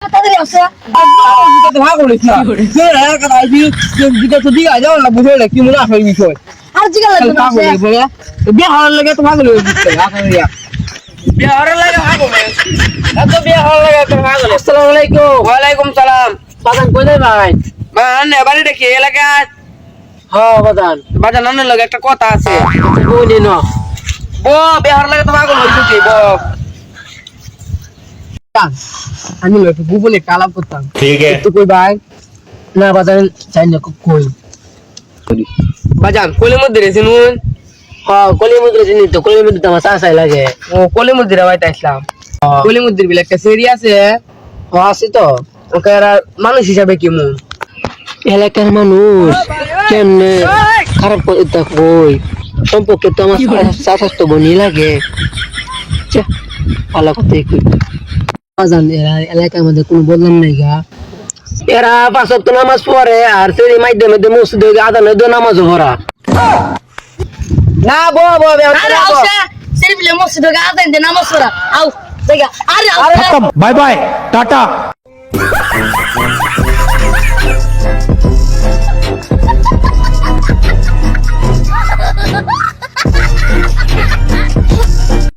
তাড়াতাড়ি আসো তো ভাগ করিস না তোর কথা আইবি দিকে তো দিকে যাও না বুঝে কি মনে আসে বিষয় আর জিগা লাগবে না পাগল বলে বিয়ে হওয়ার লাগে তো পাগল হয়ে গেছে আকারিয়া বিয়ে হওয়ার লাগে পাগল এত বিয়ে হওয়ার লাগে তো পাগল আসসালামু আলাইকুম ওয়া আলাইকুম সালাম বাজান কই যাই ভাই মানে বাড়ি দেখি এলাকা হ্যাঁ বাজান নানের লাগে একটা কথা আছে বলি না বো বিয়ে হওয়ার লাগে তো পাগল হইছো কি বো আমি একটু গুগলে কালাম করতাম ठीक है তো কই ভাই না বাজান চাই না কই বাজান কোলের মধ্যে রেছেন কলির মধ্যে চিনি তো কলির মধ্যে আমার চাষাই লাগে ও কলির মধ্যে রাইতে আসলাম কলির মধ্যে বিলে একটা সেরি আছে ও আছে তো ওকে আর মানুষ হিসাবে কেমন এলাকার মানুষ কেমনে খারাপ কথা কই সম্পর্কে তো আমার চাচার তো বনি লাগে ভালো কথাই কই বাজান এলাকার মধ্যে কোনো বদনাম নাই গা এরা পাঁচ ওয়াক্ত নামাজ পড়ে আর সেই মাধ্যমে মসজিদে আদানে নামাজও পড়া না বো বো আরে আসে সিরিফলে মসজিদে আজান দে নামাজ পড়া আও জায়গা আরে खत्म बाय बाय टाटा